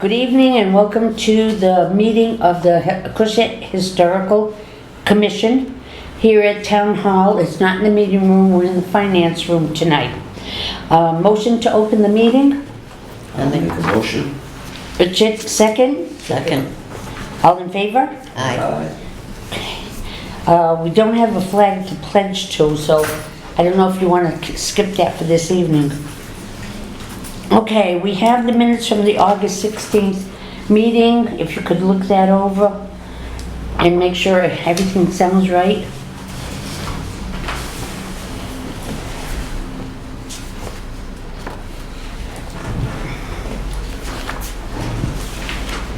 Good evening and welcome to the meeting of the Acushnet Historical Commission here at Town Hall. It's not in the meeting room, we're in the finance room tonight. Motion to open the meeting? I'll make a motion. Richard, second? Second. All in favor? Aye. We don't have a flag to pledge to, so I don't know if you want to skip that for this evening. Okay, we have the minutes from the August 16th meeting. If you could look that over and make sure everything sounds right.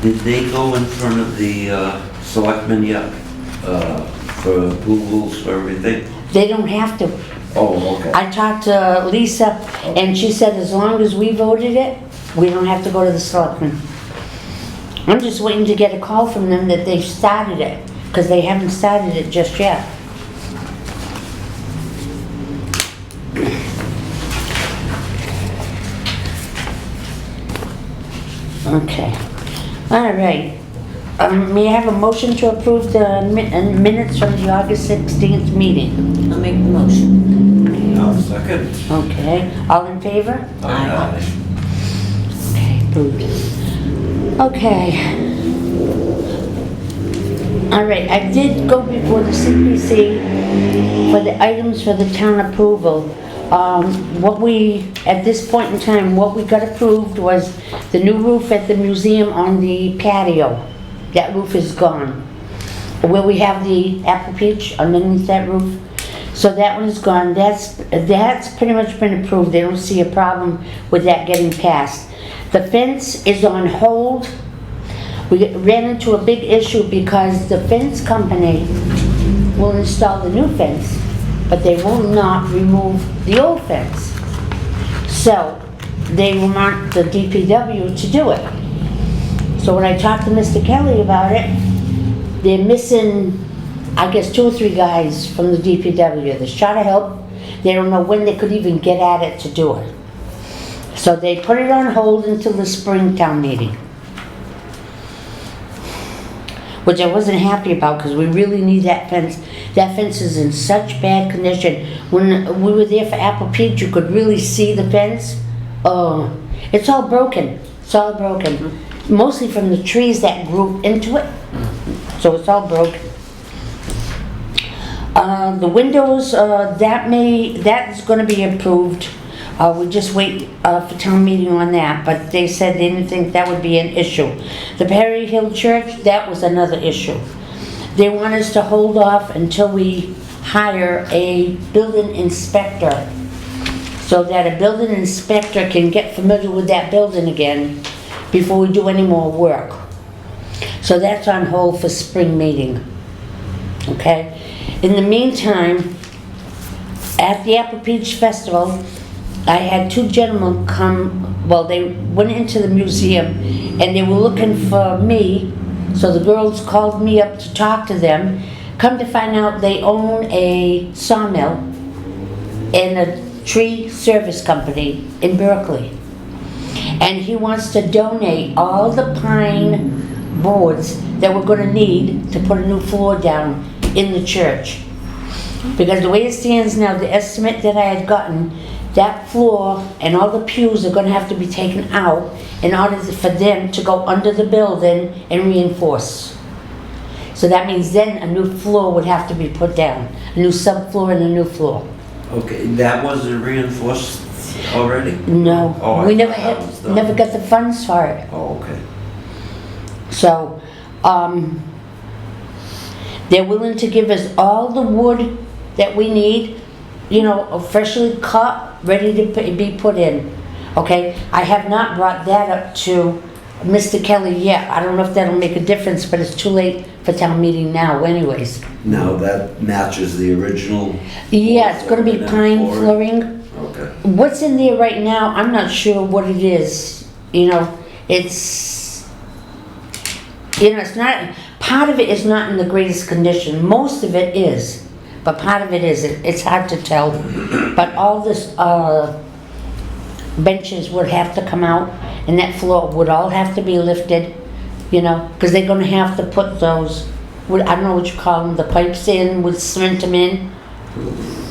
Did they go in front of the selectmen yet for approvals for everything? They don't have to. Oh, okay. I talked to Lisa and she said as long as we voted it, we don't have to go to the selectmen. I'm just waiting to get a call from them that they've started it, because they haven't started it just yet. Okay. All right. May I have a motion to approve the minutes from the August 16th meeting? I'll make the motion. Now, second. Okay. All in favor? Aye. Okay, approved. Okay. All right, I did go before the CPC for the items for the town approval. At this point in time, what we got approved was the new roof at the museum on the patio. That roof is gone. Where we have the apple peach underneath that roof. So that one is gone. That's pretty much been approved. They don't see a problem with that getting passed. The fence is on hold. We ran into a big issue because the fence company will install the new fence, but they will not remove the old fence. So they want the DPW to do it. So when I talked to Mr. Kelly about it, they're missing, I guess, 2 or 3 guys from the DPW. They're trying to help. They don't know when they could even get at it to do it. So they put it on hold until the spring town meeting. Which I wasn't happy about because we really need that fence. That fence is in such bad condition. When we were there for Apple Peach, you could really see the fence. Oh, it's all broken. It's all broken. Mostly from the trees that grew into it. So it's all broken. The windows, that's going to be approved. We just wait for town meeting on that, but they said they didn't think that would be an issue. The Perry Hill Church, that was another issue. They want us to hold off until we hire a building inspector, so that a building inspector can get familiar with that building again before we do any more work. So that's on hold for spring meeting. Okay? In the meantime, at the Apple Peach Festival, I had 2 gentlemen come. Well, they went into the museum and they were looking for me, so the girls called me up to talk to them. Come to find out they own a sawmill and a tree service company in Berkeley. And he wants to donate all the pine boards that we're going to need to put a new floor down in the church. Because the way it stands now, the estimate that I had gotten, that floor and all the pews are going to have to be taken out in order for them to go under the building and reinforce. So that means then a new floor would have to be put down. A new subfloor and a new floor. Okay, that wasn't reinforced already? No, Oh, we I never thought that was done. never got the funds for it. Oh, okay. So, they're willing to give us all the wood that we need, freshly cut, ready to be put in. Okay, I have not brought that up to Mr. Kelly yet. I don't know if that'll make a difference, but it's too late for town meeting now anyways. Now that matches the original? Yeah, it's gonna be pine flooring? flooring. Okay. What's in there right now, I'm not sure what it is. It's not, part of it is not in the greatest condition. Most of it is, but part of it isn't. It's hard to tell. But all this benches would have to come out and that floor would all have to be lifted, you know, because they're gonna have to put those, I don't know what you call them, the pipes in with cement them in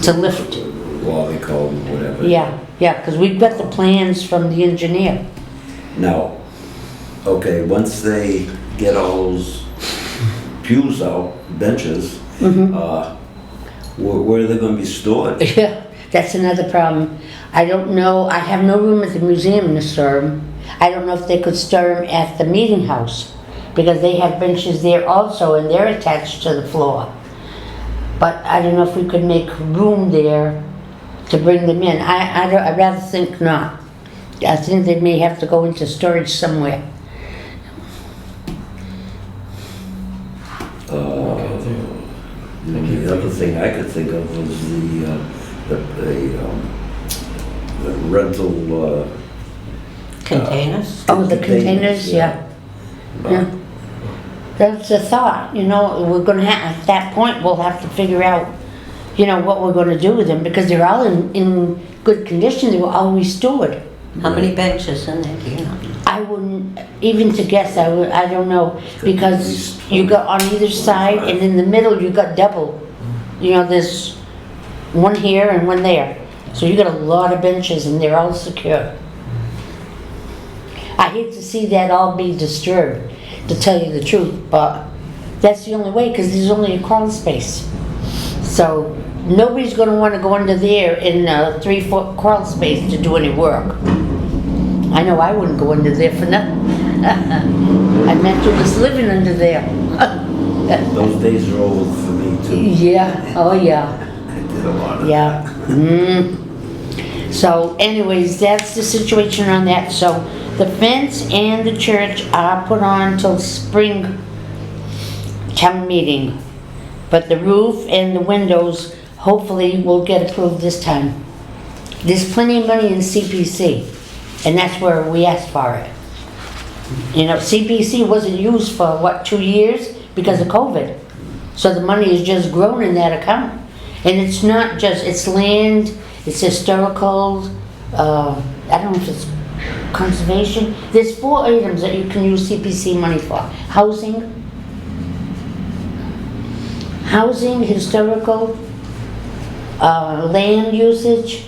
to lift. What they call them, whatever. Yeah, because we've got the plans from the engineer. Now, okay, once they get all those pews out, benches, where are they gonna be stored? Yeah, that's another problem. I don't know, I have no room at the museum to store them. I don't know if they could store them at the meeting house, because they have benches there also, and they're attached to the floor. But I don't know if we could make room there to bring them in. I'd rather think not. I think they may have to go into storage somewhere. The other thing I could think of was the rental. Containers? Oh, the containers, yeah. Yeah. That's a thought, you know, we're gonna have, at that point, we'll have to figure out, you know, what we're gonna do with them, because they're all in good condition, they were always stored. How many benches in there, do you know? I wouldn't, even to guess, I don't know, because you got on either side, and in the middle, you got double. You know, there's one here and one there. So you got a lot of benches, and they're all secure. I hate to see that all be disturbed, to tell you the truth, but that's the only way, because there's only a crawl space. So nobody's gonna wanna go under there in a 3-foot crawl space to do any work. I know I wouldn't go under there for nothing. I meant to was living under there. Those days are over for me too. Yeah, oh yeah, I did a lot of yeah. So anyways, that's the situation on that. So the fence and the church are put on till spring town meeting. But the roof and the windows hopefully will get approved this time. There's plenty of money in CPC, and that's where we asked for it. You know, CPC wasn't used for, what, 2 years because of COVID. So the money has just grown in that account. And it's not just, it's land, it's historical, I don't know if it's conservation. There's 4 items that you can use CPC money for. Housing, historical, land usage,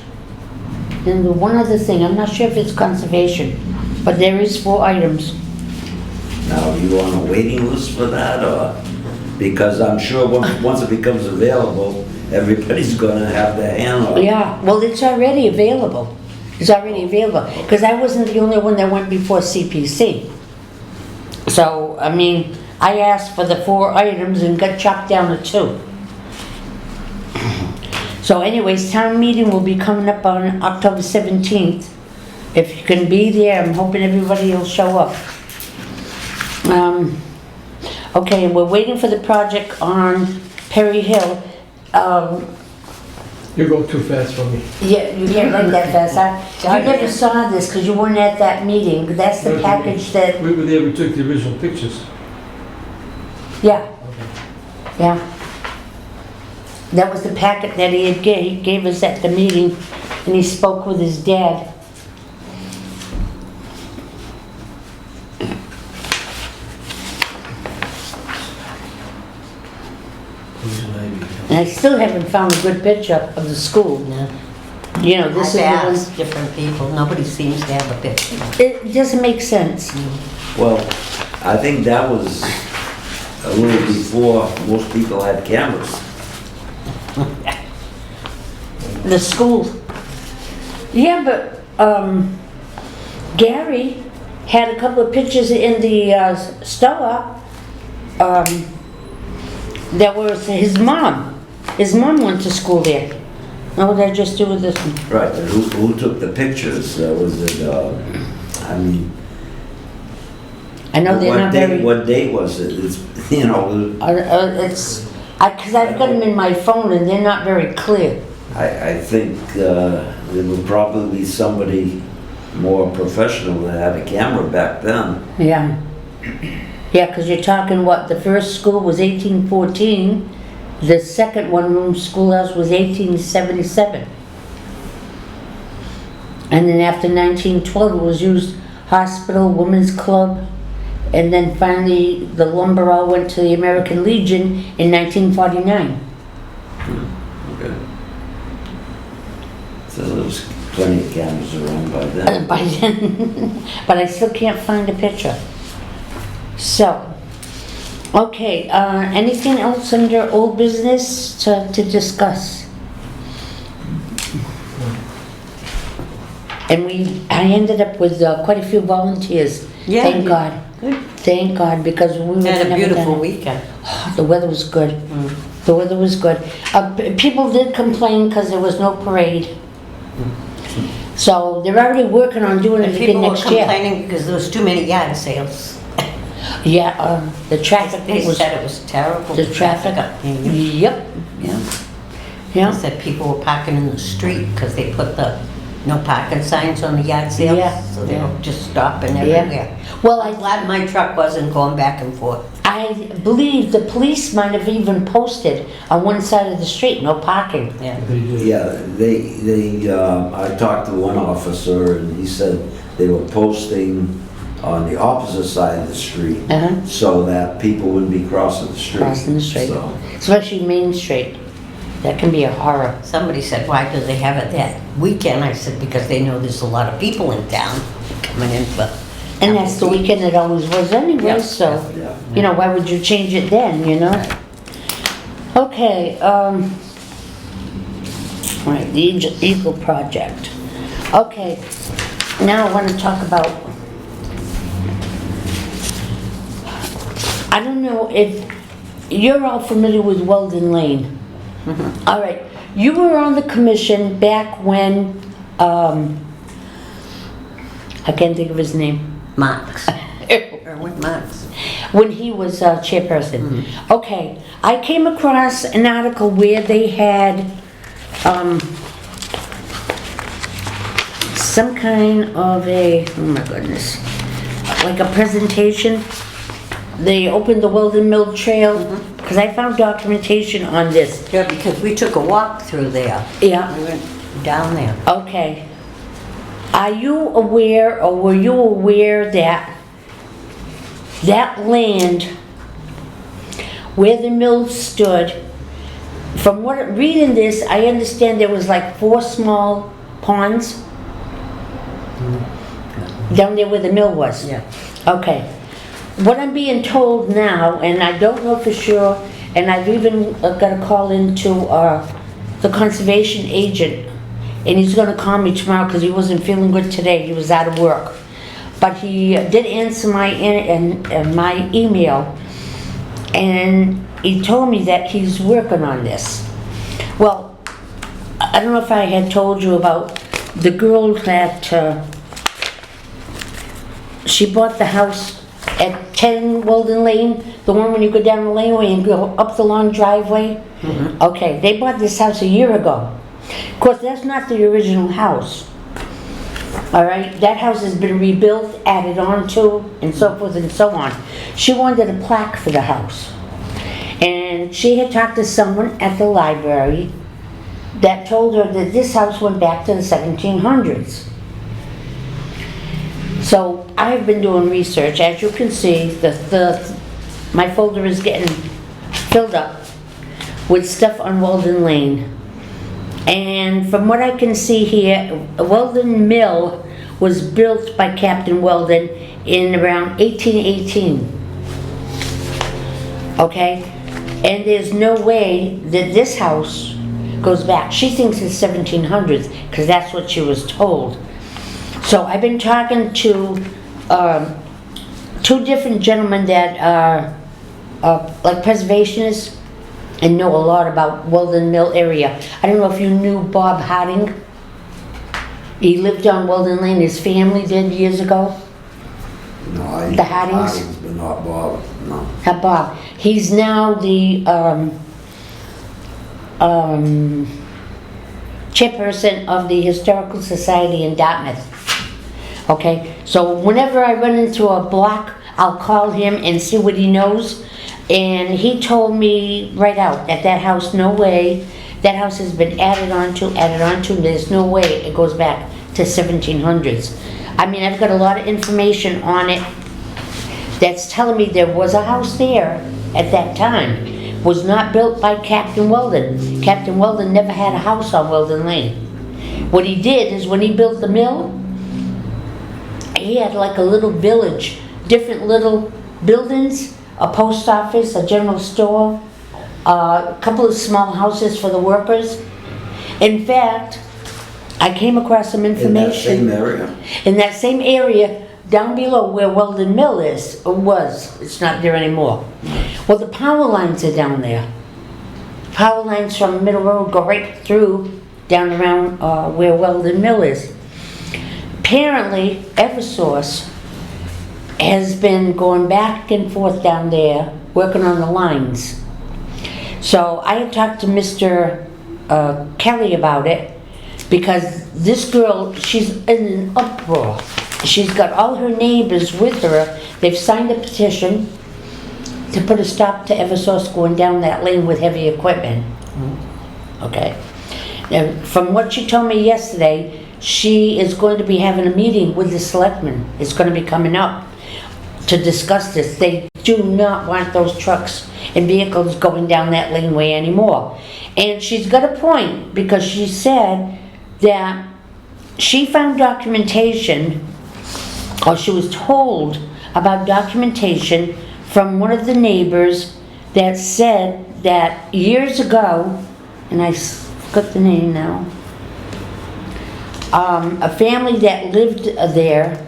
and the one other thing, I'm not sure if it's conservation, but there is 4 items. Now, are you on a waiting list for that, or? Because I'm sure once it becomes available, everybody's gonna have their hand on it. Yeah, well, it's already available. It's already available, because I wasn't the only one that went before CPC. So, I mean, I asked for the 4 items and got chopped down to 2. So anyways, town meeting will be coming up on October 17th. If you can be there, I'm hoping everybody will show up. Okay, we're waiting for the project on Perry Hill. You go too fast for me. Yeah, you can't like that fast, huh? You never saw this because you weren't at that meeting. That's the package that, We were there, we took the original pictures. yeah, yeah. That was the packet that he gave us at the meeting, and he spoke with his dad. And I still haven't found a good picture of the school. Yeah. You know, this I've is asked different people, nobody seems to have a picture. it doesn't make sense. Well, I think that was a little before most people had cameras. The school. Yeah, but Gary had a couple of pictures in the store. That was his mom. His mom went to school there. What did I just do with this one? Right, but who took the pictures? Was it, I mean... I know they're not very... What date was it? It's, you know... Because I've got them in my phone and they're not very clear. I think there would probably be somebody more professional that had a camera back then. Yeah. Yeah, because you're talking what, the first school was 1814, the second one-room schoolhouse was 1877. And then after 1912, it was used Hospital, Women's Club, and then finally the lumber all went to the American Legion in 1949. Okay. So there was plenty of cameras around by then. By then, but I still can't find a picture. So, okay, anything else under old business to discuss? And I ended up with quite a few volunteers. Yeah, Thank you- God. Good. Thank God, because we would Had have a never beautiful done it. weekend. The weather was good. The weather was good. People did complain because there was no parade. So they're already working on doing it And again people were next year. complaining because there was too many yard sales. Yeah, the traffic They was, said it was terrible. the traffic, up there. yep, Yeah. They yeah. said people were parking in the street because they put the no parking signs on the yard sales. Yeah. So they were just stopping Yeah. everywhere. Well, I'm glad my truck wasn't going back and forth. I believe the police might have even posted on one side of the street, no parking. Yeah. They did. Yeah, I talked to one officer and he said they were posting on the opposite side of the street Uh-huh. so that people wouldn't be crossing the street. Crossing the street. So, Especially Main Street. That can be a horror. Somebody said, why do they have it that weekend? I said, because they know there's a lot of people in town coming in for. And that's the weekend it always was anyway, Yeah. so, yeah. you know, why would you change it then, you know? Okay, right, the Eagle Project. Okay, now I want to talk about, I don't know if, you're all familiar with Weldon Lane. All right, you were on the commission back when, I can't think of his name. Marks. Erwin Marks. When he was chairperson. Okay, I came across an article where they had some kind of a, oh my goodness, like a presentation. They opened the Weldon Mill Trail, because I found documentation on this. Yeah, because we took a walk through there. Yeah, We went down there. okay. Are you aware, or were you aware that that land where the mill stood, from reading this, I understand there was like 4 small ponds down there where the mill was? Yeah. Okay. What I'm being told now, and I don't know for sure, and I've even got a call into the conservation agent, and he's gonna call me tomorrow because he wasn't feeling good today, he was out of work. But he did answer my email, and he told me that he's working on this. Well, I don't know if I had told you about the girl that, she bought the house at 10 Weldon Lane, the one when you go down the laneway and go up the long driveway. Okay, they bought this house a year ago. Of course, that's not the original house. All right, that house has been rebuilt, added on to, and so forth and so on. She wanted a plaque for the house. And she had talked to someone at the library that told her that this house went back to the 1700s. So I've been doing research. As you can see, my folder is getting filled up with stuff on Weldon Lane. And from what I can see here, Weldon Mill was built by Captain Weldon in around 1818. Okay? And there's no way that this house goes back. She thinks it's 1700s because that's what she was told. So I've been talking to 2 different gentlemen that are like preservationists and know a lot about Weldon Mill area. I don't know if you knew Bob Harding. He lived on Weldon Lane, his family did years ago. No, The Hardings? but not Bob, no. Bob. He's now the chairperson of the Historical Society in Dartmouth. Okay, so whenever I run into a block, I'll call him and see what he knows. And he told me right out that that house, no way, that house has been added on to, there's no way it goes back to 1700s. I mean, I've got a lot of information on it that's telling me there was a house there at that time. Was not built by Captain Weldon. Captain Weldon never had a house on Weldon Lane. What he did is when he built the mill, he had like a little village, different little buildings, a post office, a general store, a couple of small houses for the workers. In fact, I came across some In that information. same area? In that same area, down below where Weldon Mill was, it's not there anymore. Well, the power lines are down there. Power lines from Middle Road go right through, down around where Weldon Mill is. Apparently, Eversource has been going back and forth down there, working on the lines. So I had talked to Mr. Kelly about it, because this girl, she's in an uproar. She's got all her neighbors with her. They've signed a petition to put a stop to Eversource going down that lane with heavy equipment. Okay. Now, from what she told me yesterday, she is going to be having a meeting with the selectmen. It's going to be coming up to discuss this. They do not want those trucks and vehicles going down that laneway anymore. And she's got a point, because she said that she found documentation, or she was told about documentation from one of the neighbors that said that years ago, and I forgot the name now, a family that lived there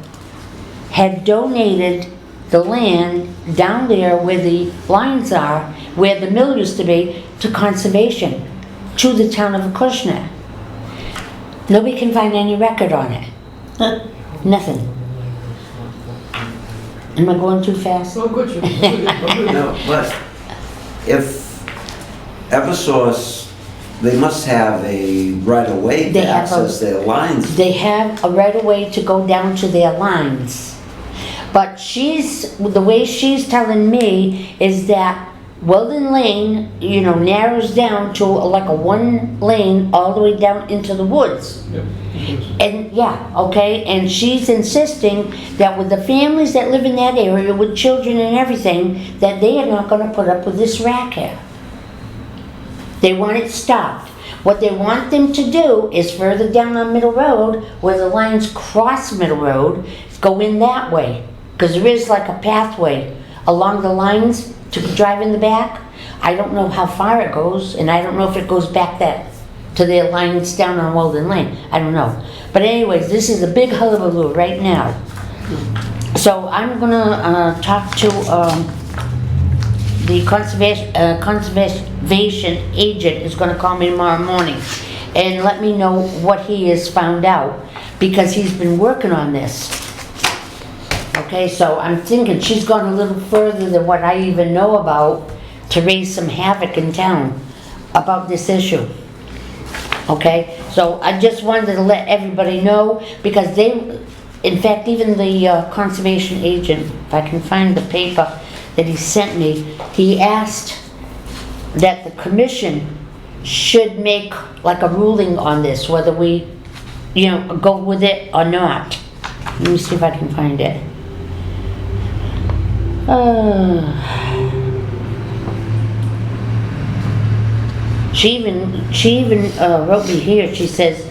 had donated the land down there where the lines are, where the mill used to be, to conservation, to the town of Acushnet. Nobody can find any record on it. Nothing. Am I going too fast? Oh, good, you're good. No, but if Eversource, they must have a right-of-way They to have a- access their lines. They have a right of way to go down to their lines. But the way she's telling me is that Weldon Lane, narrows down to like a one lane all the way down into the woods. Yep. And and she's insisting that with the families that live in that area with children and everything, that they are not gonna put up with this racket. They want it stopped. What they want them to do is further down on Middle Road, where the lines cross Middle Road, go in that way. Because there is like a pathway along the lines to drive in the back. I don't know how far it goes, and I don't know if it goes back to their lines down on Weldon Lane. I don't know. But anyways, this is a big hullabaloo right now. So I'm gonna talk to the conservation agent is gonna call me tomorrow morning and let me know what he has found out, because he's been working on this. Okay, so I'm thinking she's gone a little further than what I even know about to raise some havoc in town about this issue. Okay, so I just wanted to let everybody know, because in fact, even the conservation agent, if I can find the paper that he sent me, he asked that the commission should make like a ruling on this, whether we, go with it or not. Let me see if I can find it. She even wrote me here. She says,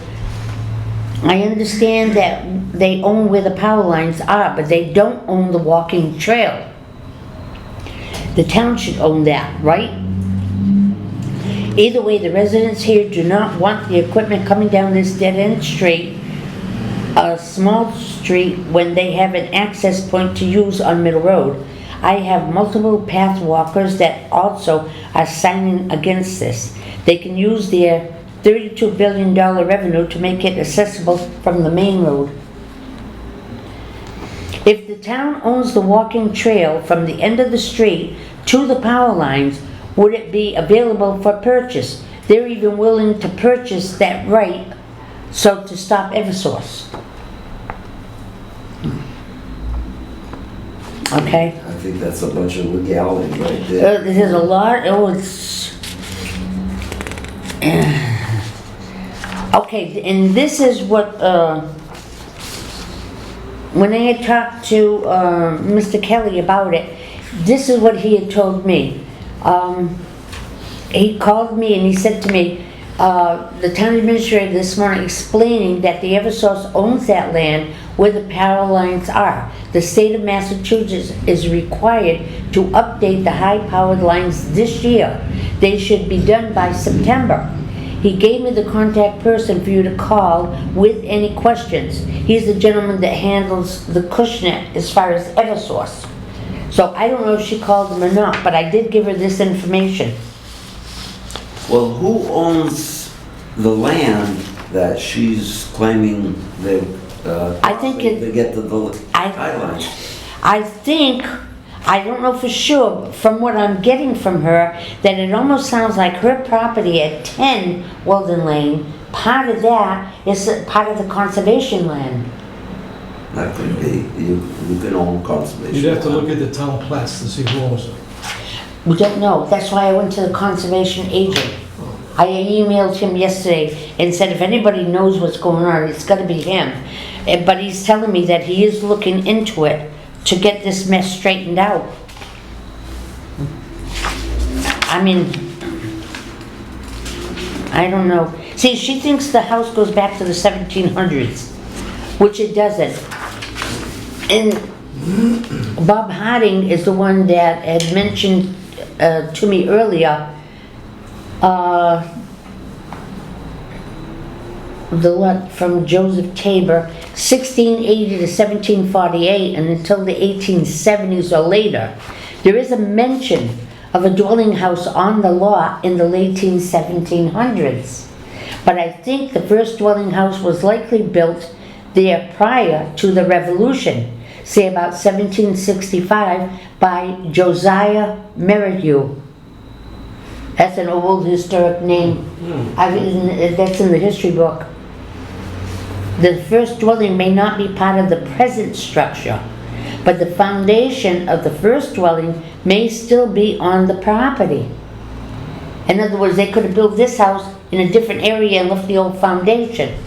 I understand that they own where the power lines are, but they don't own the walking trail. The town should own that, right? Either way, the residents here do not want the equipment coming down this dead-end street, a small street, when they have an access point to use on Middle Road. I have multiple path walkers that also are signing against this. They can use their $32 billion revenue to make it accessible from the main road. If the town owns the walking trail from the end of the street to the power lines, would it be available for purchase? They're even willing to purchase that right, so to stop Eversource. Okay? I think that's a bunch of legality right there. There's a lot, it's... Okay, and this is what when I had talked to Mr. Kelly about it, this is what he had told me. He called me and he said to me, the town administrator this morning explaining that the Eversource owns that land where the power lines are. The state of Massachusetts is required to update the high-powered lines this year. They should be done by September. He gave me the contact person for you to call with any questions. He's the gentleman that handles the Acushnet as far as Eversource. So I don't know if she called him or not, but I did give her this information. Well, who owns the land that she's claiming they, I think it- to get to the high lines? I think, I don't know for sure, from what I'm getting from her, that it almost sounds like her property at 10 Weldon Lane, part of that is part of the conservation land. That could be, you can own conservation. You'd have to land. look at the town plats to see who owns it. We don't know, that's why I went to the conservation agent. I emailed him yesterday and said if anybody knows what's going on, it's gotta be him. But he's telling me that he is looking into it to get this mess straightened out. I mean, I don't know. See, she thinks the house goes back to the 1700s, which it doesn't. And Bob Harding is the one that had mentioned to me earlier, the lot from Joseph Tabor, 1680 to 1748, and until the 1870s or later. There is a mention of a dwelling house on the lot in the late 1700s. But I think the first dwelling house was likely built there prior to the Revolution, say about 1765, by Josiah Merridew. That's an old historic name. That's in the history book. The first dwelling may not be part of the present structure, but the foundation of the first dwelling may still be on the property. In other words, they could have built this house in a different area and left the old foundation.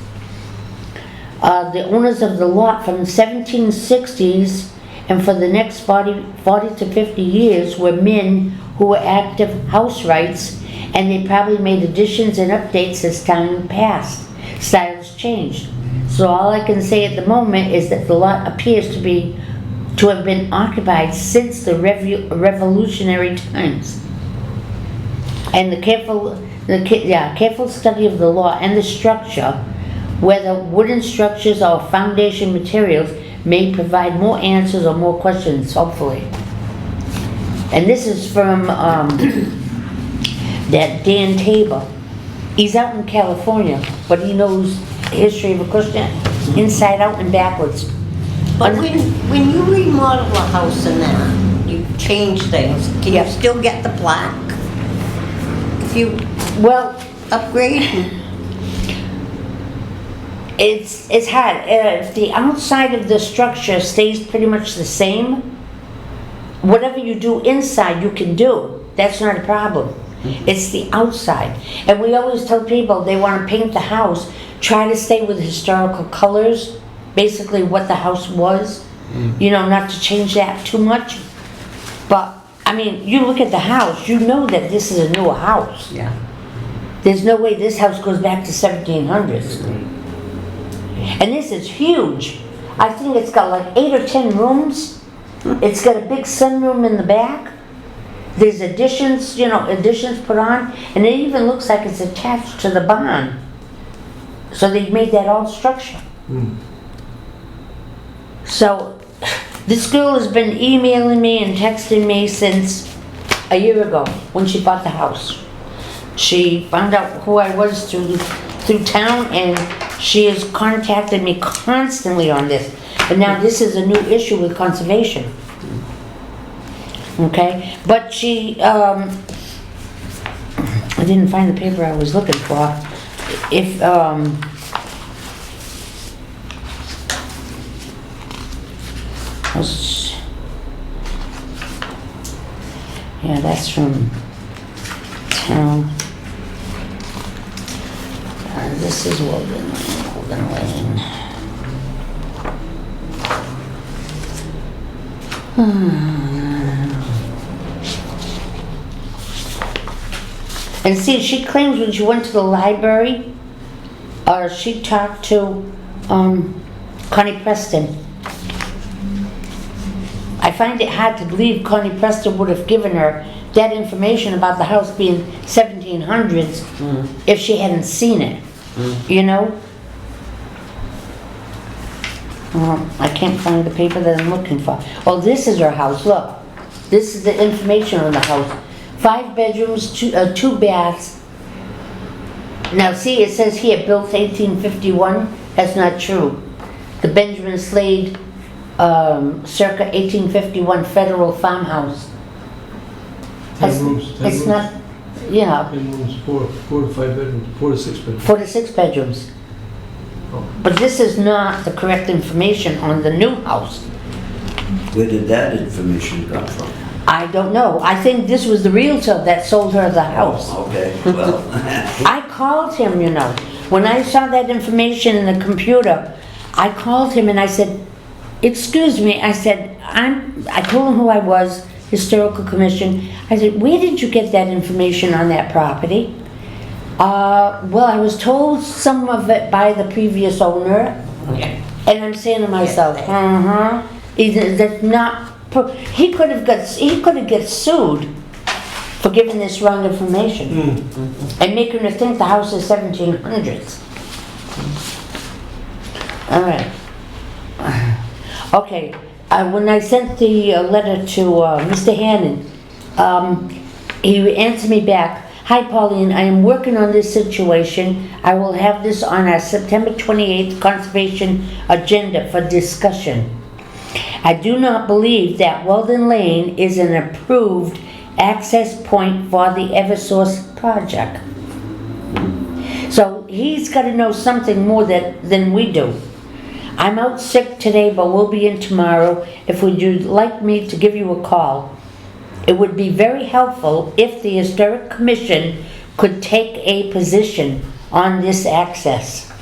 The owners of the lot from the 1760s and for the next 40 to 50 years were men who were active house rights, and they probably made additions and updates as time passed. Styles changed. So all I can say at the moment is that the lot appears to have been occupied since the revolutionary times. And the careful study of the law and the structure, whether wooden structures or foundation materials, may provide more answers or more questions, hopefully. And this is from that Dan Tabor. He's out in California, but he knows the history of Acushnet inside out and backwards. But when you remodel a house and that, you change things, can you still get the plaque? If you Well, upgrade? it's hard. If the outside of the structure stays pretty much the same, whatever you do inside you can do. That's not a problem. It's the outside. And we always tell people they want to paint the house, try to stay with historical colors, basically what the house was, you know, not to change that too much. But, I mean, you look at the house, you know that this is a newer house. Yeah. There's no way this house goes back to 1700s. And this is huge. I think it's got like 8 or 10 rooms. It's got a big sunroom in the back. There's additions, you know, additions put on, and it even looks like it's attached to the barn. So they've made that all structure. So this girl has been emailing me and texting me since a year ago when she bought the house. She found out who I was through town, and she has contacted me constantly on this. But now this is a new issue with conservation. Okay, but she, I didn't find the paper I was looking for. If, yeah, that's from town. This is Wogan Lane. And see, she claims when she went to the library, she talked to Connie Preston. I find it hard to believe Connie Preston would have given her that information about the house being 1700s if she hadn't seen it, you know? I can't find the paper that I'm looking for. Oh, this is her house, look. This is the information on the house. 5 bedrooms, 2 baths. Now see, it says here, built 1851. That's not true. The Benjamin Slade, circa 1851 federal farmhouse. 10 rooms, 10 It's rooms. not, yeah, 10 rooms, 4 to 5 bedrooms, 4 to 6 bedrooms. 4 to 6 bedrooms. Oh. But this is not the correct information on the new house. Where did that information come from? I don't know. I think this was the realtor that sold her the house. Okay, well, I called him, you know. When I saw that information in the computer, I called him and I said, excuse me, I said, I told him who I was, Historical Commission. I said, where did you get that information on that property? Well, I was told some of it by the previous owner. Okay. And I'm saying to myself, that's not, he could have got sued for giving this wrong information and making her think the house is 1700s. All right. Okay. When I sent the letter to Mr. Hannon, he answered me back. Hi, Pauline, I am working on this situation. I will have this on our September 28th conservation agenda for discussion. I do not believe that Weldon Lane is an approved access point for the Eversource project. So he's got to know something more than we do. I'm out sick today, but we'll be in tomorrow. If would you like me to give you a call? It would be very helpful if the Historic Commission could take a position on this access.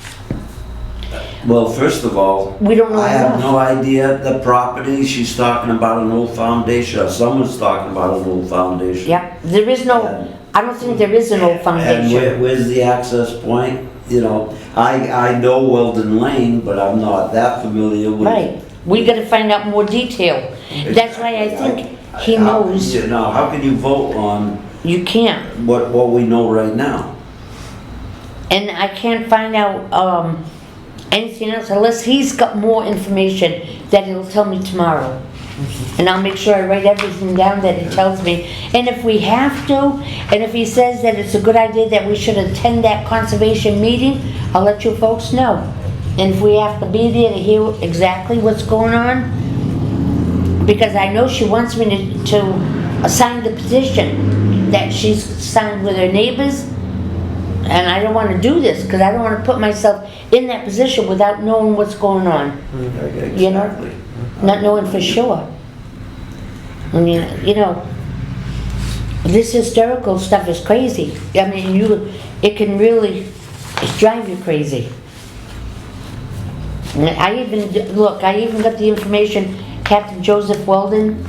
well, first of all, We don't know I have enough. no idea the property. She's talking about an old foundation, or someone's talking about an old foundation. Yep, there is no, I don't think there is an old And foundation. where's the access point? You know, I know Weldon Lane, but I'm not that familiar with. Right, we gotta find out more detail. That's why I think he knows. You know, how can you vote on You can't. what we know right now? And I can't find out anything else unless he's got more information that he'll tell me tomorrow. And I'll make sure I write everything down that he tells me. And if we have to, and if he says that it's a good idea that we should attend that conservation meeting, I'll let you folks know. And if we have to be there to hear exactly what's going on, because I know she wants me to sign the petition that she's signed with her neighbors. And I don't want to do this because I don't want to put myself in that position without knowing what's going on. You know? Exactly. Not knowing for sure. I mean, you know, this historical stuff is crazy. I mean, it can really drive you crazy. And I even got the information, Captain Joseph Weldon.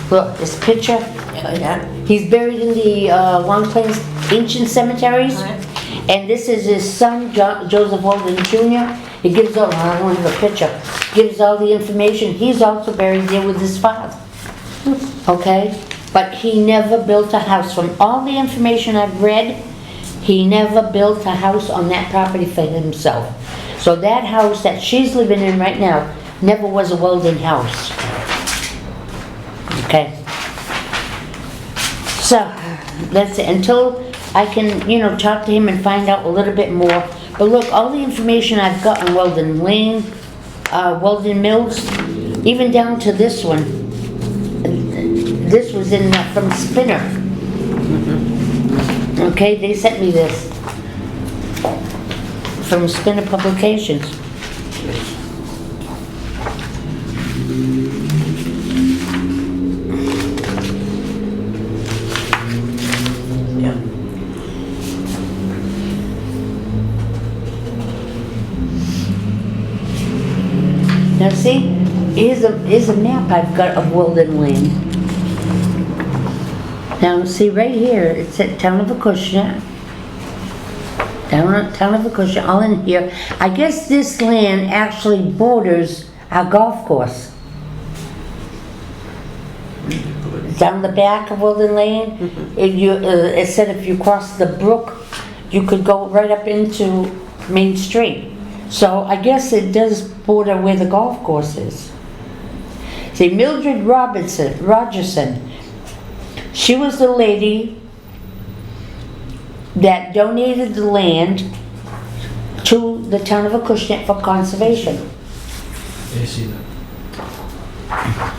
Look, this picture. Yeah. He's buried in the Long Plains Ancient Cemeteries. Alright. And this is his son, Joseph Weldon Jr. He gives all, I don't have a picture, gives all the information. He's also buried there with his father. Okay? But he never built a house. From all the information I've read, he never built a house on that property for himself. So that house that she's living in right now never was a Weldon house. Okay? So, that's it. Until I can, you know, talk to him and find out a little bit more. But look, all the information I've got on Weldon Lane, Weldon Mills, even down to this one. This was in from Spinner. Okay, they sent me this from Spinner Publications. Yeah. Now see, Here's a map I've got of Wilden Lane. Now, see right here, it's at Town of Acushnet. Town of Acushnet, all in here. I guess this land actually borders our golf course. Down the back of Wilden Lane, it said if you cross the brook, you could go right up into Main Street. So I guess it does border where the golf course is. See, Mildred Rogerson, she was the lady that donated the land to the town of Acushnet for conservation. I see that.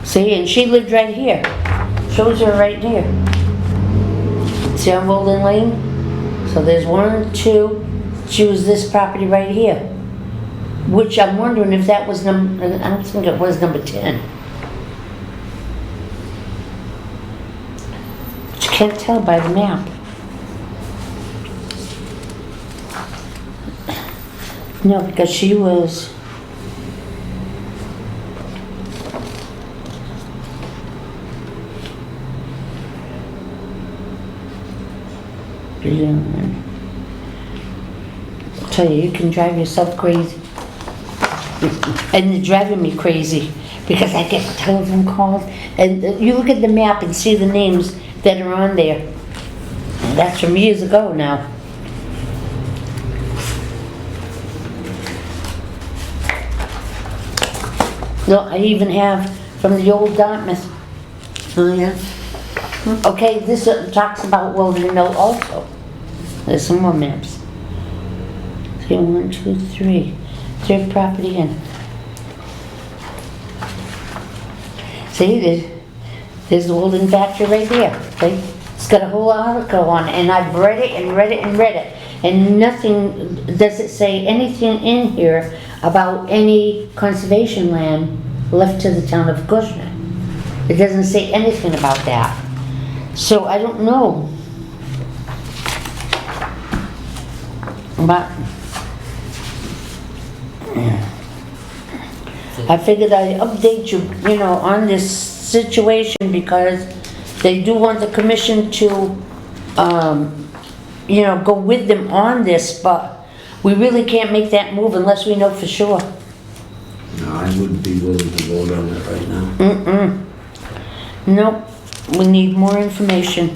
See, and she lived right here. Shows her right here. See on Wilden Lane? So there's 1, 2, she was this property right here. Which I'm wondering if that was I don't think it was number 10. But you can't tell by the map. No, because she was... I'll tell you, you can drive yourself crazy. And they're driving me crazy because I get telephone calls and you look at the map and see the names that are on there. And that's from years ago now. No, I even have from the old Dartmouth. Oh, yeah. Okay, this talks about Wilden Mill also. There's some more maps. See, 1, 2, 3. Third property in. See, there's the Wilden factory right there. See? It's got a whole article on it, and I've read it and read it and read it. And nothing, does it say anything in here about any conservation land left to the town of Acushnet. It doesn't say anything about that. So I don't know. But I figured I'd update you, you know, on this situation because they do want the commission to, you know, go with them on this, but we really can't make that move unless we know for sure. No, I wouldn't be willing to vote on it right now. Nope, we need more information.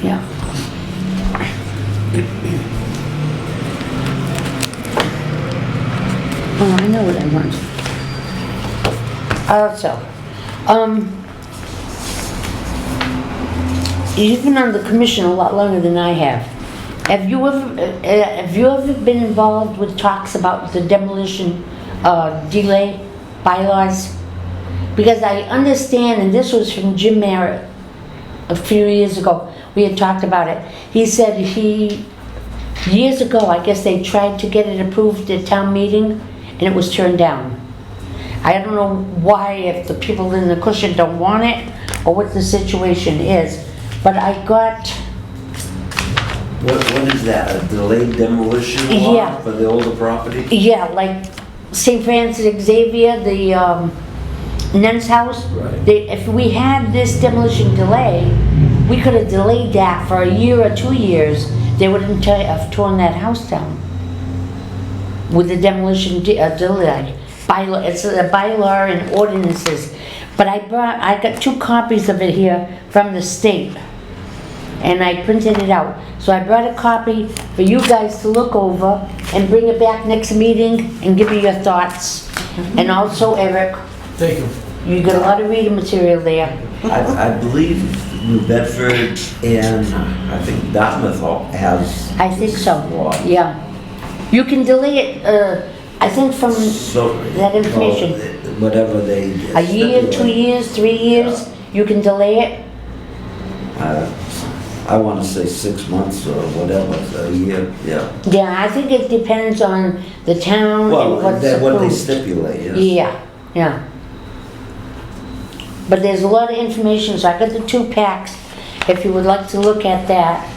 Yeah. Oh, I know what I want. Also, you've been on the commission a lot longer than I have. Have you ever been involved with talks about the demolition delay bylaws? Because I understand, and this was from Jim Merritt a few years ago, we had talked about it. He said years ago, I guess they tried to get it approved at town meeting and it was turned down. I don't know why, if the people in the cushion don't want it or what the situation is, but I got... What is that, a delayed demolition law Yeah. for the older property? Yeah, like St. Francis Xavier, the nun's house. Right. If we had this demolition delay, we could have delayed that for a year or 2 years. They wouldn't have torn that house down with the demolition delay. It's a bylaw and ordinances. But I got 2 copies of it here from the state, and I printed it out. So I brought a copy for you guys to look over and bring it back next meeting and give me your thoughts. And also, Eric, Thank you. you got a lot of reading material there. I believe New Bedford and I think Dartmouth has. I think so, Law. yeah. You can delay it, I think from So. that information. well, Whatever they. A year, 2 stipulate. years, 3 years, you can delay it. I want to say 6 months or whatever, a year, yeah. Yeah, I think it depends on the town Well, and what's what they approved. stipulate, yes. Yeah, yeah. But there's a lot of information, so I got the 2 packs, if you would like to look at that.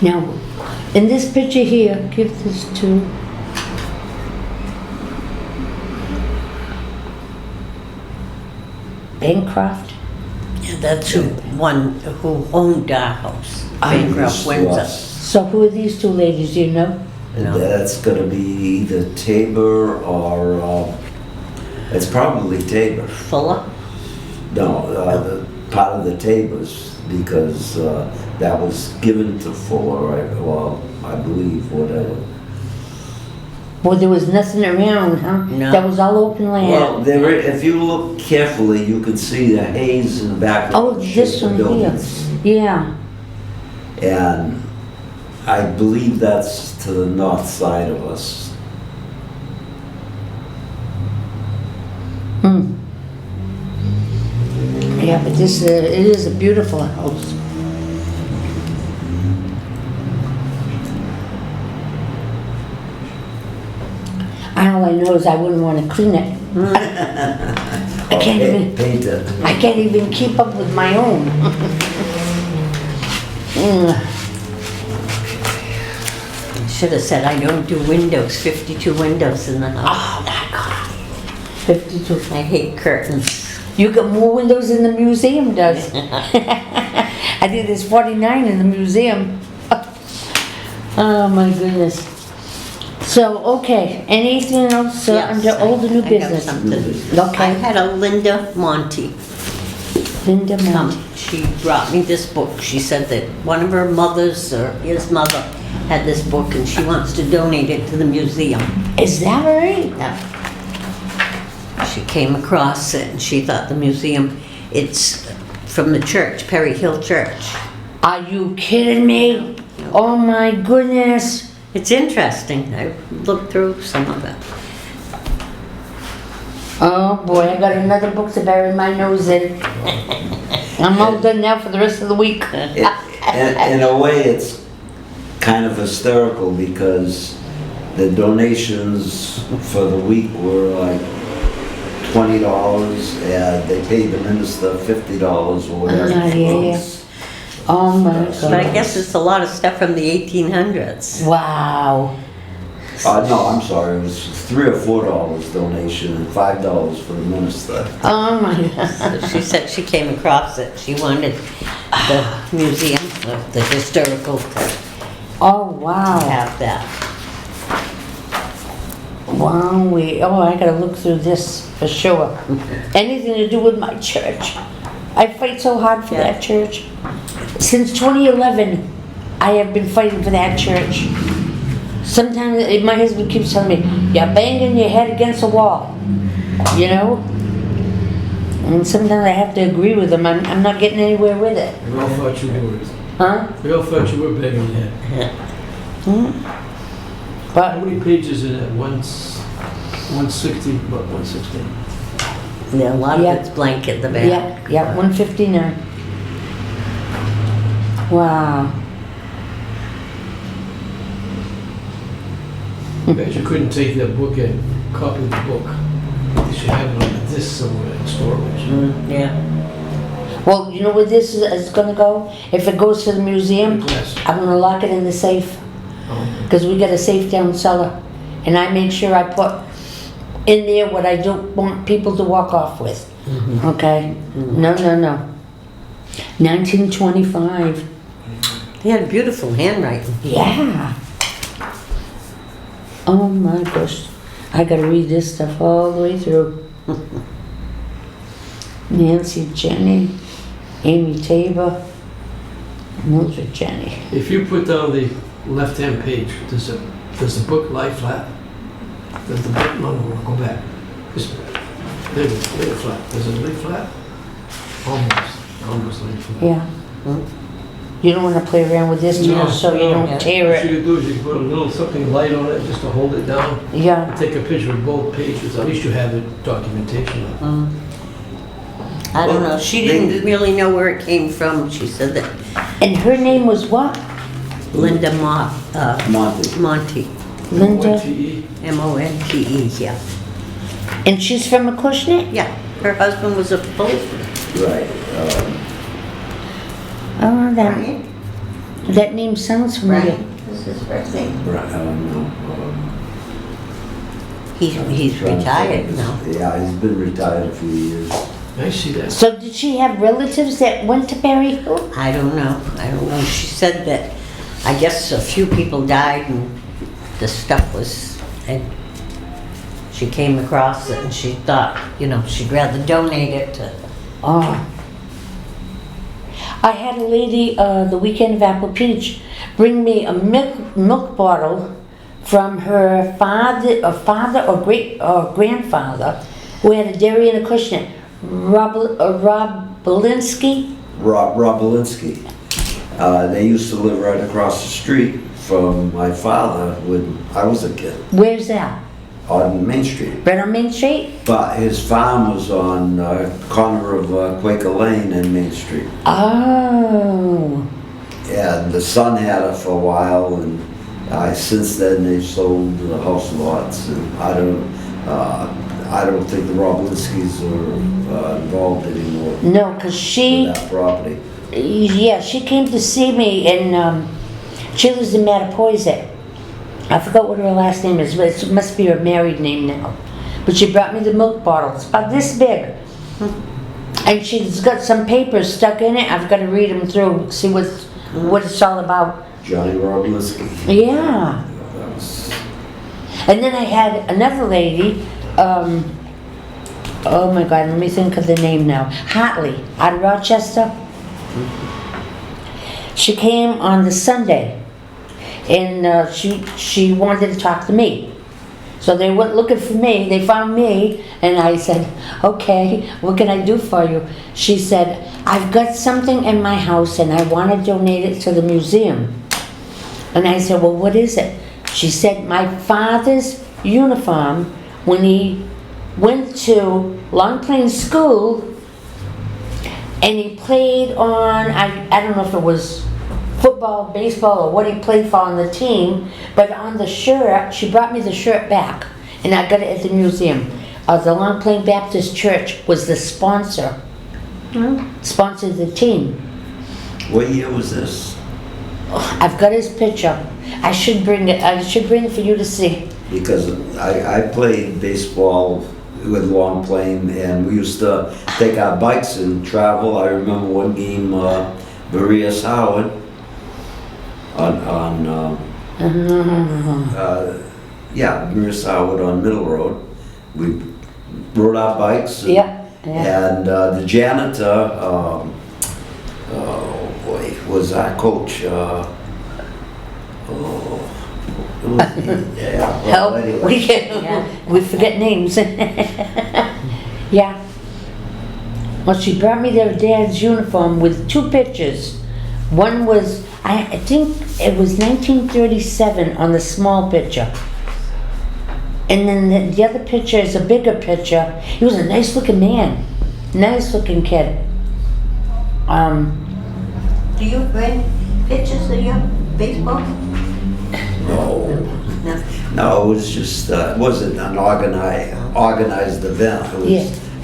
Now, in this picture here, give this to Bancroft. Yeah, that's who owned our house. Bancroft Windsor. So who are these 2 ladies, do you know? No. That's gonna be either Tabor or, it's probably Tabor. Fuller? No, the part of the Tabors, because that was given to Fuller, right? Well, I believe, whatever. Well, there was nothing around, huh? No. That was all open Well, land. there, if you look carefully, you can see the haze in the background. Oh, this one here. Buildings. Yeah. And I believe that's to the north side of us. Hmm. Yeah, but this, it is a beautiful house. All I know is I wouldn't want to clean it. I can't even, Paint it. I can't even keep up with my own. Should have said I don't do windows, 52 windows in the house. Oh my God. 52. I hate curtains. You got more windows than the museum does. I think there's 49 in the museum. Oh my goodness. So, okay, anything else Yes, under old or new I have business? something. I Okay, had a Linda Monty Linda come. Monty. She brought me this book. She said that one of her mothers, or his mother, had this book and she wants to donate it to the museum. Is that right? Yeah. She came across it and she thought the museum, it's from the church, Perry Hill Church. Are you kidding me? Oh my goodness. It's interesting. I looked through some of it. Oh boy, I got another book to bury my nose in. I'm all done now for the rest of the week. In a way, it's kind of hysterical because the donations for the week were like $20 and they paid the minister $50 or whatever. Yeah. Oh my But I God. guess it's a lot of stuff from the 1800s. Wow. No, I'm sorry, it was $3 or $4 donation and $5 for the minister. Oh my God. So she said she came across it. She wanted the museum, the historical, to Oh wow. have that. Wow, I gotta look through this for sure. Anything to do with my church. I fight so hard for Yeah. that church. Since 2011, I have been fighting for that church. Sometimes my husband keeps telling me, you're banging your head against a wall, you know? And sometimes I have to agree with him. I'm not getting anywhere with it. We all thought you were, Huh? we all thought you were begging your head. How But, many pages in it? 160, what, 160? Yeah, a lot Yeah. of it's blank at the back. yeah, 159. Wow. Bet you couldn't take that book and copy the book. You should have it on a disc somewhere in storage. Yeah. Well, you know where this is gonna go? If it goes to the museum, Yes. I'm gonna lock it in the safe. because we got a safe down cellar. And I make sure I put in there what I don't want people to walk off with. Okay? No, no, no. 1925. He had beautiful handwriting. Yeah. Oh my gosh. I gotta read this stuff all the way through. Nancy, Jenny, Amy Tabor, Mildred Jenny. If you put down the left-hand page, does the book lie flat? Does the book, no, go back. Lay it flat. Does it lay flat? Almost lay flat. Yeah. You don't wanna play around with this, No, so you no. don't tear What you it. can do is you can put a little something light on it just to hold it down. Yeah. Take a picture of both pages. At least you have the documentation of it. I don't know, she didn't really know where it came from. She said that And her name was what? Linda Monty. Monte, Linda. OTE. M-O-N-T-E, yeah. And she's from Acushnet? Yeah, her husband was a postman. Right. Oh, Brian? that name sounds familiar. Brian, this is his first name. Right, He's retired now. Yeah, he's been retired a few years. I see that. So did she have relatives that went to Berry Hill? I don't know. She said that, I guess a few people died and the stuff was, and she came across it and she thought, she'd rather donate it to. Oh. I had a lady the weekend of Apple Peach bring me a milk bottle from her father or grandfather who had a dairy in Acushnet. Rob Belinsky. Rob Belinsky. They used to live right across the street from my father when I was a kid, Where's that? on Main Street. Right on Main Street? But his farm was on corner of Quaker Lane and Main Street. Oh. Yeah, and the son had it for a while, and since then they've sold the house lots. And I don't think the Roblinskis are involved anymore No, because she, with that property. yeah, she came to see me and she lives in Mattapoisett. I forgot what her last name is, but it must be her married name now. But she brought me the milk bottle. It's about this big. And she's got some papers stuck in it. I've got to read them through, see what it's all about. Johnny Roblinski. Yeah. That was, And then I had another lady, oh my God, let me think of the name now. Hartley, out of Rochester. She came on the Sunday, and she wanted to talk to me. So they went looking for me, they found me, and I said, okay, what can I do for you? She said, I've got something in my house and I want to donate it to the museum. And I said, well, what is it? She said, my father's uniform when he went to Long Plain School and he played on, I don't know if it was football, baseball, or what he played for on the team, but on the shirt, she brought me the shirt back, and I got it at the museum. The Long Plain Baptist Church was the sponsor, sponsored the team. what year was this? I've got his picture. I should bring it for you to see. Because I played baseball with Long Plain, and we used to take our bikes and travel. I remember one game, Marias Howard Marias Howard on Middle Road. We rode our bikes. Yeah. And the janitor, was our coach. Help, Anyway. we forget names. Yeah. Well, she brought me their dad's uniform with two pictures. One was, I think it was 1937 on the small picture. And then the other picture is a bigger picture. He was a nice looking man, nice looking kid. Do you bring pictures of your baseball? No. No. No, it was just, it wasn't an organized event. It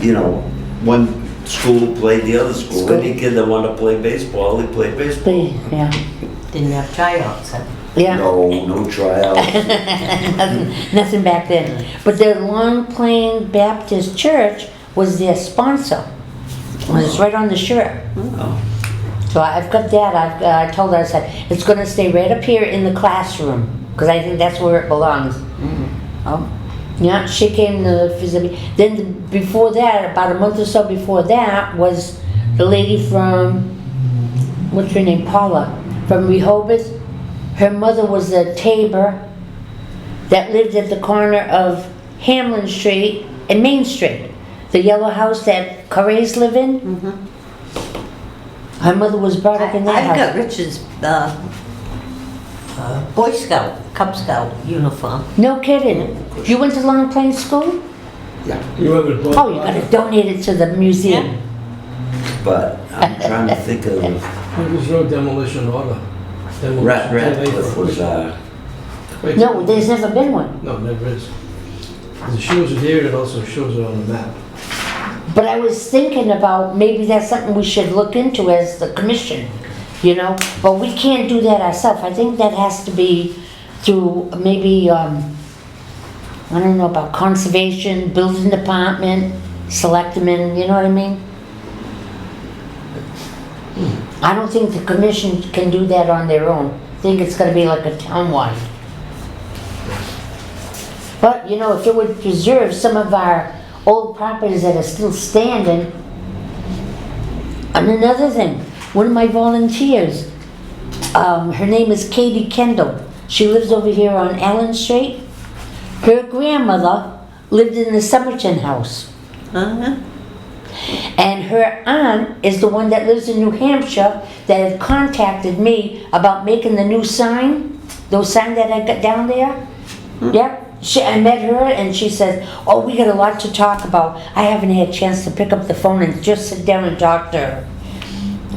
was, one school played the other school. Any kid that wanted to play baseball, he played baseball. Yeah. Didn't have tryouts, huh? Yeah. No tryouts. Nothing back then. But the Long Plain Baptist Church was their sponsor. It was right on the shirt. Oh. So I've got that. I told her, I said, it's going to stay right up here in the classroom, because I think that's where it belongs. Yeah, she came to visit me. Then before that, about a month or so before that, was the lady from, what's her name, Paula, from Rehoboth. Her mother was a Tabor that lived at the corner of Hamlin Street and Main Street. The yellow house that Correas live in. Her mother was brought up in that I've house. got Richard's Boy Scout, Cub Scout uniform. No kidding. You went to Long Plain School? Yeah, You have it both. Oh, you gotta donate it to the museum. but I'm trying to think of, There's no demolition order. Ratcliffe was, Wait, No, there's never been one. No, never is. It shows it here, it also shows it on the map. But I was thinking about maybe that's something we should look into as the commission, you know? But we can't do that ourselves. I think that has to be through maybe, I don't know, about conservation, building department, selectmen, you know what I mean? I don't think the commission can do that on their own. I think it's gonna be like a townwide. But, you know, if it would preserve some of our old properties that are still standing. And another thing, one of my volunteers, her name is Katie Kendall. She lives over here on Allen Street. Her grandmother lived in the Somerton house. And her aunt is the one that lives in New Hampshire that had contacted me about making the new sign, those signs that I got down there. Yep. I met her and she said, oh, we got a lot to talk about. I haven't had a chance to pick up the phone and just sit down and talk to her.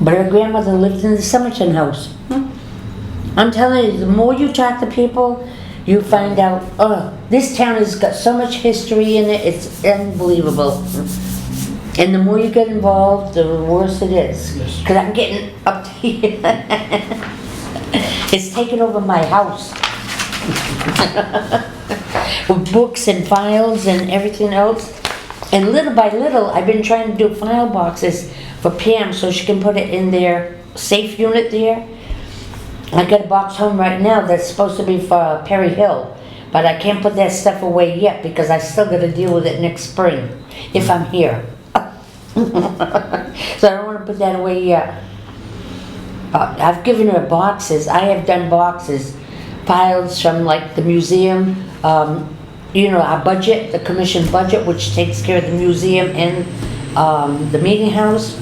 But her grandmother lived in the Somerton house. I'm telling you, the more you talk to people, you find out, oh, this town has got so much history in it, it's unbelievable. And the more you get involved, the worse it is. Yes. Because I'm getting up to here. It's taken over my house. With books and files and everything else. And little by little, I've been trying to do file boxes for Pam so she can put it in their safe unit there. I got a box home right now that's supposed to be for Perry Hill, but I can't put that stuff away yet because I still got to deal with it next spring, if I'm here. So I don't want to put that away yet. I've given her boxes. I have done boxes, files from like the museum, you know, our budget, the commission budget, which takes care of the museum and the meeting house.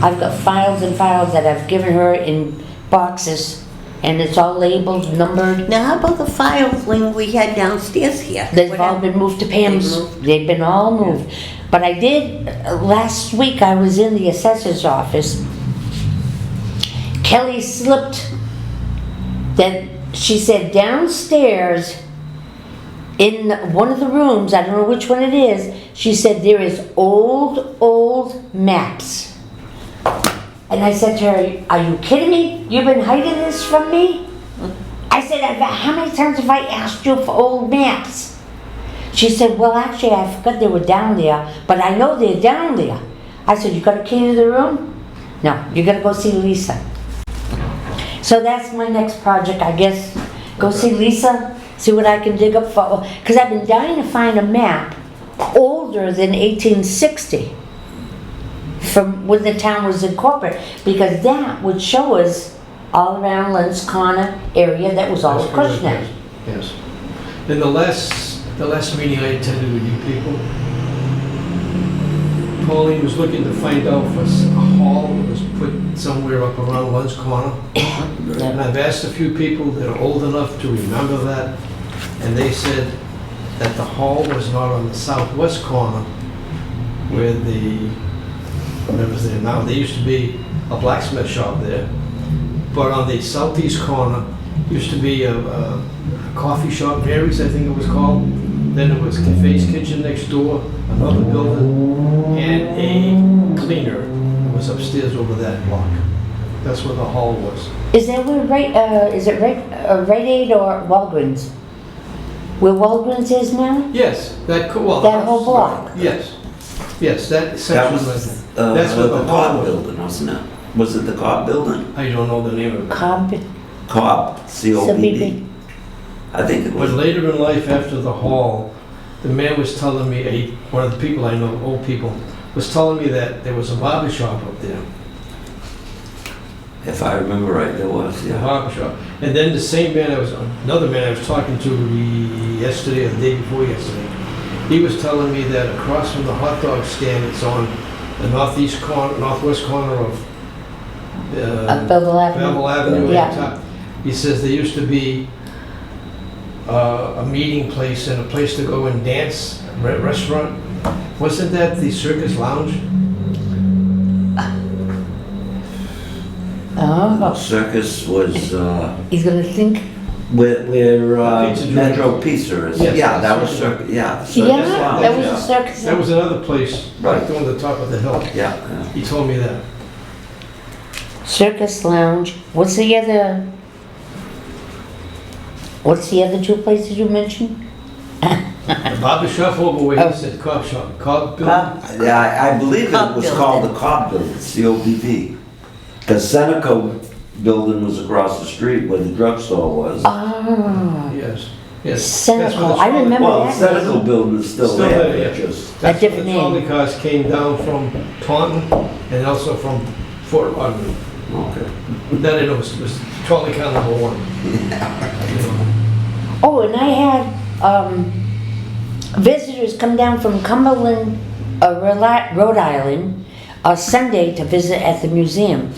I've got files and files that I've given her in boxes, and it's all labeled, numbered. Now, how about the filing we had downstairs here? They've all been moved to Pam's. They've been all moved. But I did, last week I was in the assessor's office. Kelly slipped that she said downstairs in one of the rooms, I don't know which one it is, she said there is old maps. And I said to her, are you kidding me? You've been hiding this from me? I said, how many times have I asked you for old maps? She said, well, actually, I forgot they were down there, but I know they're down there. I said, you got a key to the room? No, you gotta go see Lisa. So that's my next project, I guess. Go see Lisa, see what I can dig up for, because I've been dying to find a map older than 1860 from when the town was incorporated, because that would show us all around Lens Corner area that was all That's correct, Acushnet. Yes. In the last meeting I attended with you people, Pauline was looking to find out if a hall was put somewhere up around Lens Corner. And I've asked a few people that are old enough to remember that, and they said that the hall was not on the southwest corner where whatever's there now, there used to be a blacksmith shop there, but on the southeast corner used to be a coffee shop, Mary's I think it was called. Then it was Cafe's Kitchen next door, another building, and a cleaner was upstairs over that block. That's where the hall was. Is that where is it Rite Aid or Walgreens? Where Walgreens is now? Yes, well. That whole block? Yes, yes, that That section was was, that's where the the hall Cobb was. building, wasn't it? Was it the Cobb building? I don't know the name of it. Cobb, Cobb, C-O-B-B. I think it But was. later in life, after the hall, the man was telling me, one of the people I know, old people, was telling me that there was a barber shop up there. If I remember right, there was, The yeah. barber shop. And then the same man another man I was talking to yesterday or the day before yesterday, he was telling me that across from the hot dog stand, it's on the northwest corner of Bevel Avenue. Bevel Avenue. Yeah. at the top. He says there used to be a meeting place and a place to go and dance, restaurant. Wasn't that the Circus Lounge? Oh, Circus was, he's gonna think. where Pizza joint. Metro Pizza is. Yes, Yeah, that was Circus. Circus, yeah. Yeah, Circus Lounge, that was yeah. a circus. That was another place, right Right. there on the top of the hill. Yeah, He told me that. Circus Lounge. What's the other two places you mentioned? The barber shop over where Oh. he said Cobb shop, Cobb building. Cobb. yeah, I believe it Cobb was called building. the Cobb Building, C-O-B-B. Because Seneca building was across the street where the drugstore was. Ah, Yes, yes. Seneca. That's I where the remember Well, the that. Seneca building is still Still there, there, yeah. just, That's where the different trolley name. cars came down from Taunton and also from Fort Lauderdale. okay. Then it was trolley car number one. You know. Oh, and I had visitors come down from Cumberland, Rhode Island, Sunday to visit at the museum.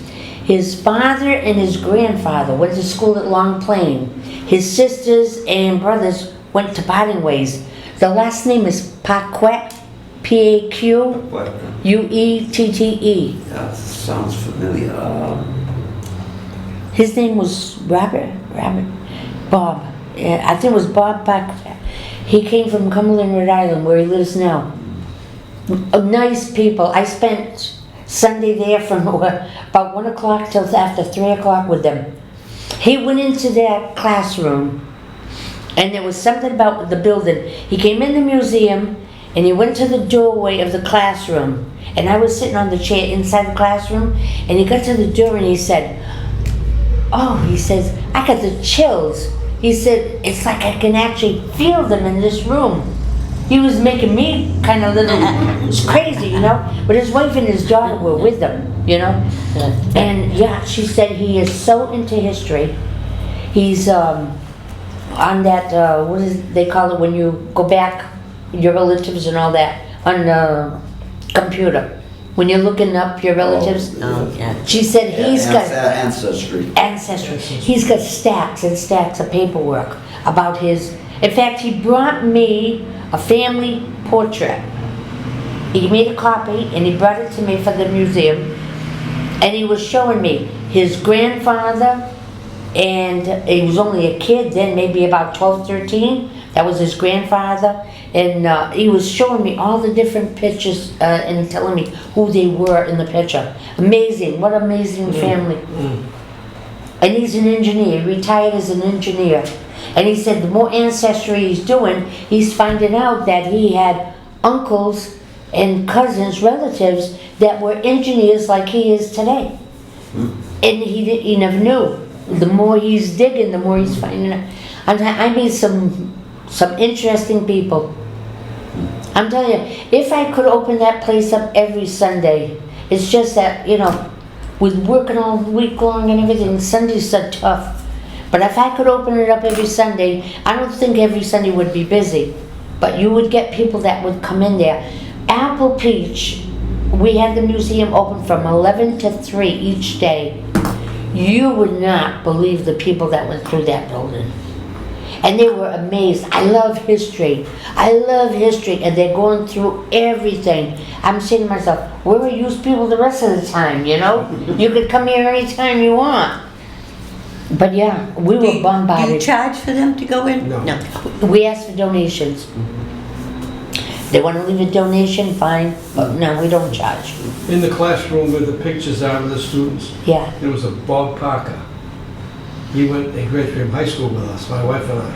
His father and his grandfather went to school at Long Plain. His sisters and brothers went to Parting Ways. The last name is Paquette, P-A-Q-U-E-T-T-E. That sounds familiar. His name was Bob. Yeah, I think it was Bob Paquette. He came from Cumberland, Rhode Island, where he lives now. Nice people. I spent Sunday there from about 1 o'clock till after 3 o'clock with them. He went into that classroom, and there was something about the building. He came in the museum, and he went to the doorway of the classroom, and I was sitting on the chair inside the classroom, and he got to the door and he said, "Oh," he says, "I got the chills." He said, "It's like I can actually feel them in this room." He was making me kind of little, it was crazy, you know? But his wife and his daughter were with them, you know? And yeah, she said he is so into history. He's on that, what is they call it when you go back, your relatives and all that, on the computer. When you're looking up your relatives. Oh, yeah. She said he's got Ancestry. ancestry. He's got stacks and stacks of paperwork about his. In fact, he brought me a family portrait. He made a copy and he brought it to me for the museum. And he was showing me his grandfather, and he was only a kid then, maybe about 12, 13. That was his grandfather. And he was showing me all the different pictures and telling me who they were in the picture. Amazing, what amazing family. And he's an engineer, he retired as an engineer. And he said the more ancestry he's doing, he's finding out that he had uncles and cousins, relatives that were engineers like he is today. And he never knew. The more he's digging, the more he's finding out. I meet some interesting people. I'm telling you, if I could open that place up every Sunday, it's just that, you know, with working all week long and everything, Sundays are tough. But if I could open it up every Sunday, I don't think every Sunday would be busy. But you would get people that would come in there. Apple Peach, we had the museum open from 11 to 3 each day. You would not believe the people that went through that building. And they were amazed. I love history. And they're going through everything. I'm saying to myself, where are you people the rest of the time, you know? You could come here anytime you want. But yeah, we were Do you bombarded. charge for them to go in? No. We asked for donations. They wanna leave a donation, fine, but no, we don't charge. In the classroom where the pictures are of the students, Yeah, there was a Bob Parker. He went in grade from high school with us, my wife and I.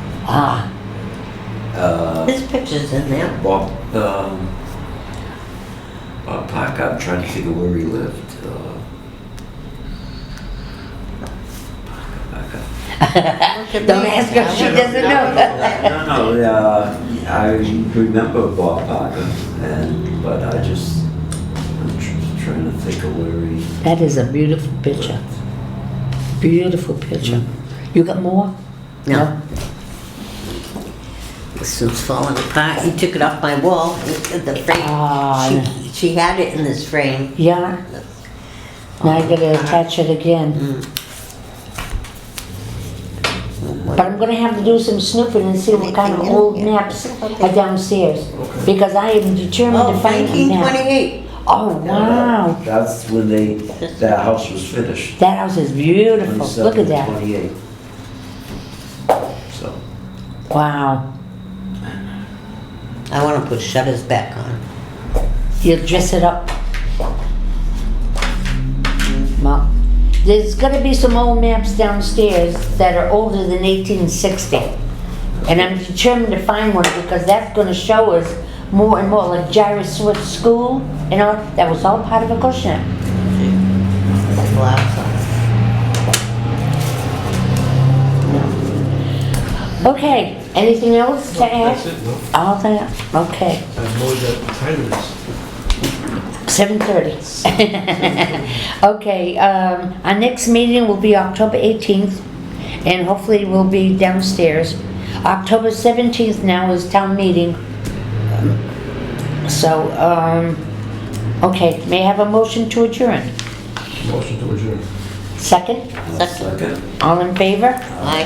ah, His picture's in there. Bob Parker, I'm trying to think of where he lived. Parker. don't ask her, she doesn't know. No, I remember Bob Parker, but I'm trying to think of where he. That is a beautiful picture. Beautiful picture. You got more? No. This one's falling apart. He took it off my wall. The frame. Ah, She had it in this frame. yeah. Now I gotta attach it again. But I'm gonna have to do some snooping and see what kind of old maps are downstairs. Because I am determined Oh, to find a map. 1928. Oh, wow. That's when that house was finished. That house is beautiful. Look at that. 28. So, Wow. I want to put shutters back on. You'll dress it up. Well, there's gonna be some old maps downstairs that are older than 1860. And I'm determined to find one because that's gonna show us more and more, like Jerry Swift School, you know, that was all part of Acushnet. The glass on. Okay, anything else to add? That's it, no? All that, okay. I know that time it is. 7:30. Okay, our next meeting will be October 18th, and hopefully we'll be downstairs. October 17th now is town meeting. So, okay, may I have a motion to adjourn? Motion to adjourn. Second? Second. second. All in favor? Aye.